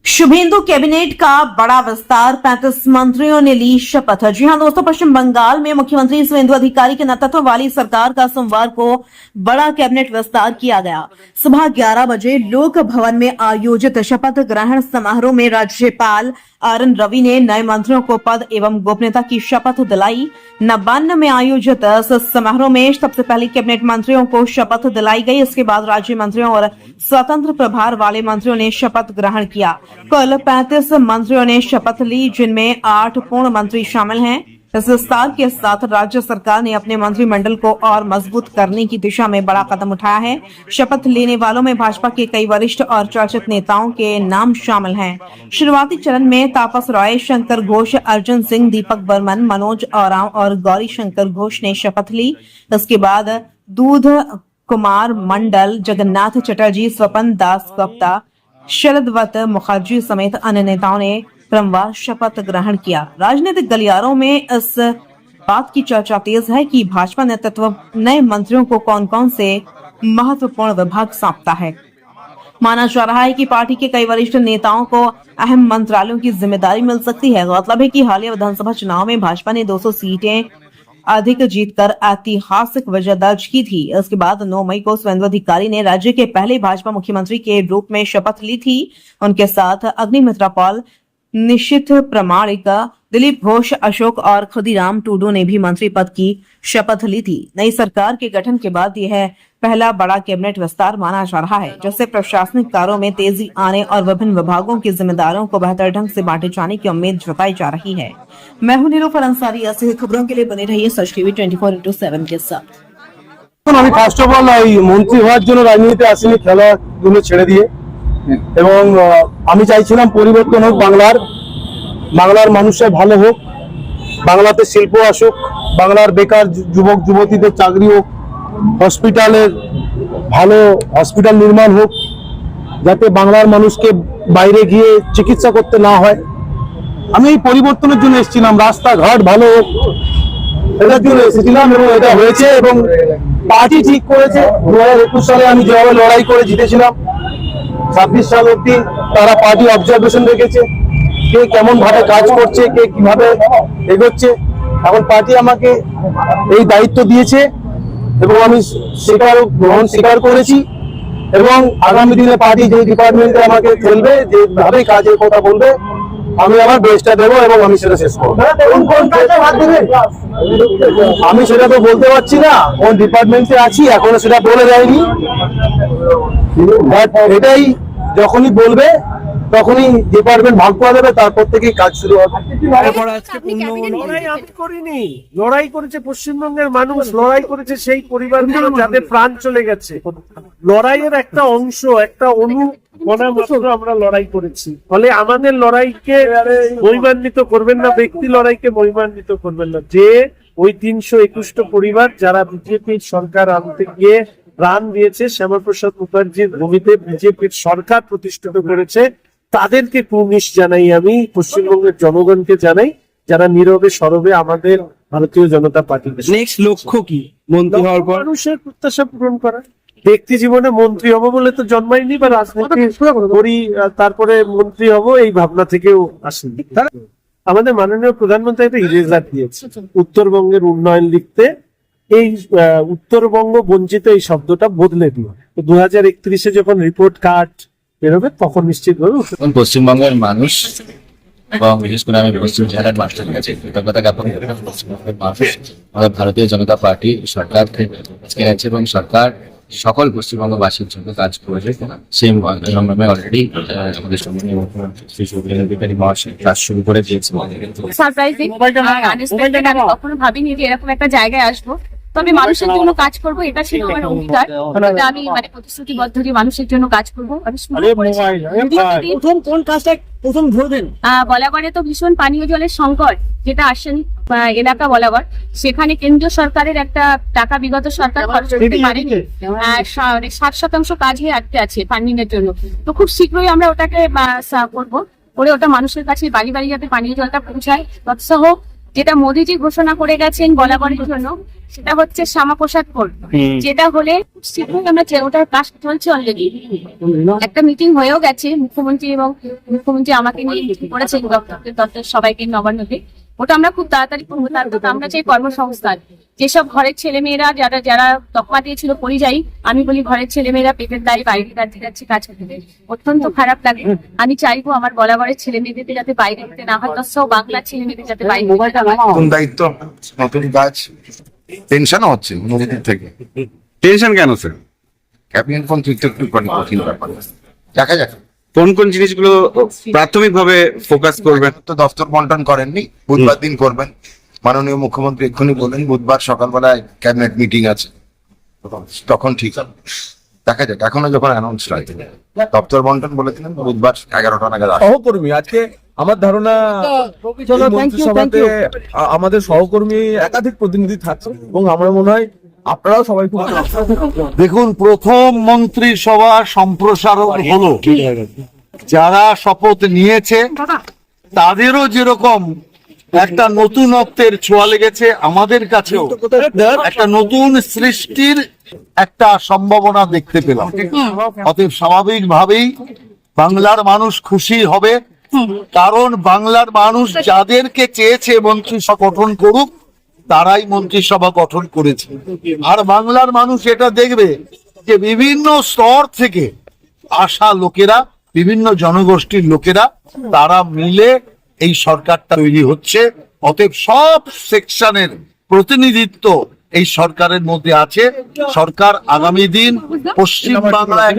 Suvendu cabinet का बड़ा विस्तार, 35 मंत्रियों ने ली शपथ। जी हां दोस्तों, पश्चिम बंगाल में मुख्यमंत्री शुभेंदु अधिकारी के नेतृत्व वाली सरकार का सोमवार को बड़ा कैबिनेट विस्तार किया गया। सुबह 11 बजे लोक भवन में आयोजित शपथ ग्रहण समारोह में राज्यपाल आर.एन. रवि ने नए मंत्रियों को पद एवं गोपनीयता की शपथ दिलाई। नवान्न में आयोजित इस समारोह में सबसे पहले कैबिनेट मंत्रियों को शपथ दिलाई गई। इसके बाद राज्य मंत्रियों और स्वतंत्र प्रभार वाले मंत्रियों ने शपथ ग्रहण किया। कुल 35 मंत्रियों ने शपथ ली, जिनमें 8 पूर्ण मंत्री शामिल हैं। इस विस्तार के साथ राज्य सरकार ने अपने मंत्रिमंडल को और मजबूत करने की दिशा में बड़ा कदम उठाया है। शपथ लेने वालों में भाजपा के कई वरिष्ठ और चर्चित नेताओं के नाम शामिल हैं। शुरुआती चरण में तापस रॉय, शंकर घोष, अर्जुन सिंह, दीपक बर्मन, मनोज औरांव और गौरी शंकर घोष ने शपथ ली। इसके बाद दूध कुमार मंडल, जगन्नाथ चटर्जी, स्वपन दास गुप्ता, शरदवत मुखर्जी समेत अन्य नेताओं ने क्रमवार शपथ ग्रहण किया। राजनीतिक गलियारों में इस बात की चर्चा तेज है कि भाजपा नेतृत्व नए मंत्रियों को कौन कौन से महत्वपूर्ण विभाग सौंपता है। माना जा रहा है कि पार्टी के कई वरिष्ठ नेताओं को अहम मंत्रालयों की जिम्मेदारी मिल सकती है। गौरतलब है कि हालिया विधानसभा चुनाव में भाजपा ने 200 सीटें अधिक जीतकर ऐतिहासिक विजय दर्ज की थी। इसके बाद 9 मई को शुभेंदु अधिकारी ने राज्य के पहले भाजपा मुख्यमंत्री के रूप में शपथ ली थी। उनके साथ अग्निमित्रा पॉल, निशिथ प्रामाणिक, दिलीप घोष, अशोक और खुदीराम टूडू ने भी मंत्री पद की शपथ ली थी। नई सरकार के गठन के बाद यह पहला बड़ा कैबिनेट विस्तार माना जा रहा है, जिससे प्रशासनिक कार्यों में तेजी आने और विभिन्न विभागों की जिम्मेदारियों को बेहतर ढंग से बांटे जाने की उम्मीद जताई जा रही है। मैं हूं नीलोफर अंसारी। ऐसे ही खबरों के लिए बने रहिए सच टीवी 24/7 के साथ। আমি ফার্স্ট অফ অল এই মন্ত্রী হওয়ার জন্য রাজনীতিতে আসিনি, খেলাধুলো ছেড়ে দিয়ে, এবং আমি চাইছিলাম পরিবর্তন হোক, বাংলার মানুষের ভালো হোক, বাংলাতে শিল্প আসুক, বাংলার বেকার যুবক যুবতীদের চাকরি হোক, হসপিটালের ভালো হসপিটাল নির্মাণ হোক, যাতে বাংলার মানুষকে বাইরে গিয়ে চিকিৎসা করতে না হয়। আমি এই পরিবর্তনের জন্য এসেছিলাম, রাস্তাঘাট ভালো হোক এটার জন্য এসেছিলাম, এবং এটা হয়েছে। এবং পার্টি ঠিক করেছে 2021 সালে আমি যেভাবে লড়াই করে জিতেছিলাম, 26 সাল অব্দি তারা পার্টি অবজারভেশন রেখেছে, কে কেমন ভাবে কাজ করছে, কে কিভাবে এগোচ্ছে। এখন পার্টি আমাকে এই দায়িত্ব দিয়েছে এবং আমি স্বীকার করেছি। এবং আগামী দিনে পার্টি যে ডিপার্টমেন্টে আমাকে ফেলবে, যেভাবে কাজের কথা বলবে, আমি আমার বেস্টটা দেবো এবং আমি সেটা শেষ করবো। আমি সেটা তো বলতে পারছি না, কোন ডিপার্টমেন্টে আছি এখনো সেটা বলে দেয়নি। এটাই যখনই বলবে তখনই ডিপার্টমেন্ট ভাগ করে দেবে, তারপর থেকেই কাজ শুরু হবে। আমি করিনি, লড়াই করেছে পশ্চিমবঙ্গের মানুষ, লড়াই করেছে সেই পরিবারগুলো যাদের প্রাণ চলে গেছে। লড়াইয়ের একটা অংশ, একটা আমরা লড়াই করেছি। ফলে আমাদের লড়াইকে মহিমান্বিত করবেন না, ব্যক্তি লড়াইকে মহিমান্বিত করবেন না। যে ওই 321 পরিবার যারা বিজেপির সরকার আনতে গিয়ে প্রাণ দিয়েছে, শ্যামাপ্রসাদ মুখার্জির ভূমিতে বিজেপির সরকার প্রতিষ্ঠিত করেছে, তাদেরকে কুর্নিশ জানাই, আমি পশ্চিমবঙ্গের জনগণকে জানাই, যারা নীরবে সরবে আমাদের ভারতীয় জনতা পার্টি। নেক্সট লক্ষ্য কি মন্ত্রী হওয়ার পর? মানুষের প্রত্যাশা পূরণ করা। ব্যক্তি জীবনে মন্ত্রী হবো বলে তো জন্মাইনি, বা রাজনীতি করি তারপরে মন্ত্রী হব এই ভাবনা থেকেও আসেনি। আমাদের মাননীয় প্রধানমন্ত্রী একটা ইরেজার দিয়েছে উত্তরবঙ্গের উন্নয়ন লিখতে, এই উত্তরবঙ্গ বঞ্চিত এই শব্দটা বদলে দিয়ে 2031-এ যখন রিপোর্ট কার্ড বেরোবে তখন নিশ্চিতভাবে পশ্চিমবঙ্গের মানুষ এবং বিশেষ করে আমি পশ্চিম জেলার মানুষের কাছে কৃতজ্ঞতা জ্ঞাপন করি। পশ্চিমবঙ্গের মানুষ আমাদের ভারতীয় জনতা পার্টি সরকার আছে এবং সরকার সকল পশ্চিমবঙ্গবাসীর জন্য কাজ করেছে। সেই সংগ্রামে অলরেডি আমাদের সম্মানীয় মুখ্যমন্ত্রী শ্রী শুভেন্দু অধিকারী মহাশয় কাজ শুরু করে দিয়েছে। Surprising, unexpected. আমি কখনো ভাবিনি যে এরকম একটা জায়গায় আসবো, তবে মানুষের জন্য কাজ করব, এটা ছিল আমার অঙ্গীকার। আমি প্রতিশ্রুতিবদ্ধ যে মানুষের জন্য কাজ করবো। প্রথম ধরবেন বলাগড়ে তো ভীষণ পানীয় জলের সংকট, যেটা আর্সেনিক এলাকা বলাগড়, সেখানে কেন্দ্রীয় সরকারের একটা টাকা বিগত সরকার খরচ করতে পারেনি। 60% কাজে আটকে আছে ফান্ডিং এর জন্য। তো খুব শীঘ্রই আমরা ওটাকে করবো, করে ওটা মানুষের কাছে বাড়ি বাড়ি যাতে পানীয় জলটা পৌঁছায়। তৎসহ যেটা মোদীজি ঘোষণা করে গেছেন বলাগড়ের জন্য, সেটা হচ্ছে শ্যামাপ্রসাদ কোর্ট, যেটা হলে শীঘ্রই আমরা ওটার কাজ চলছে অলরেডি। একটা মিটিং হয়েও গেছে, মুখ্যমন্ত্রী আমাকে নিয়ে মিটিং করেছেন দপ্তর সবাইকে নবান্নতে। ওটা আমরা খুব তাড়াতাড়ি করবো। তারপর আমরা চাই কর্মসংস্থান। যেসব ঘরের ছেলেমেয়েরা যারা তকমা দিয়েছিল পরিযায়ী, আমি বলি ঘরের ছেলেমেয়েরা পেটের দায়ে বাইরে কাটতে যাচ্ছে কাজ করতে, অত্যন্ত খারাপ লাগে। আমি চাইবো আমার বলাগড়ের ছেলে মেয়েদেরকে যাতে বাইরে যেতে না হয়, তাছাড়াও বাংলার ছেলে মেয়েদের যাতে বাইরে যেতে না হয়। নতুন দায়িত্ব, নতুন কাজ, টেনশনও হচ্ছে নদীর থেকে। টেনশন কেন স্যার? ক্যাবিনেট মন্ত্রী তো একটু কঠিন ব্যাপার, দেখা যাক। কোন কোন জিনিসগুলো প্রাথমিকভাবে ফোকাস করবেন? তো দফতর বন্টন করেননি, বুধবার দিন করবেন। মাননীয় মুখ্যমন্ত্রী এক্ষুনি বলেন বুধবার সকালবেলায় ক্যাবিনেট মিটিং আছে, তখন ঠিক হবে। দেখা যাক, এখনো যখন অ্যানাউন্স হয় দপ্তর বন্টন বলেছিলেন বুধবার 11টা নাগাদ আসবে। সহকর্মী আজকে আমার ধারণা এই মন্ত্রিসভাতে আমাদের সহকর্মী একাধিক প্রতিনিধি থাকছে এবং আমার মনে হয় আপনারাও সবাই খুব দেখুন, প্রথম মন্ত্রিসভা সম্প্রসারণ হলো, যারা শপথ নিয়েছে তাদেরও যেরকম একটা নতুনত্বের ছোঁয়া লেগেছে, আমাদের কাছেও একটা নতুন সৃষ্টির একটা সম্ভাবনা দেখতে পেলাম। অতএব স্বাভাবিকভাবেই বাংলার মানুষ খুশি হবে, কারণ বাংলার মানুষ যাদেরকে চেয়েছে মন্ত্রিসভা গঠন করুক তারাই মন্ত্রিসভা গঠন করেছে। আর বাংলার মানুষ এটা দেখবে যে বিভিন্ন স্তর থেকে আসা লোকেরা, বিভিন্ন জনগোষ্ঠীর লোকেরা, তারা মিলে এই সরকারটা তৈরি হচ্ছে। অতএব সব সেকশনের প্রতিনিধিত্ব এই সরকারের মধ্যে আছে। সরকার আগামী দিন পশ্চিম বাংলায়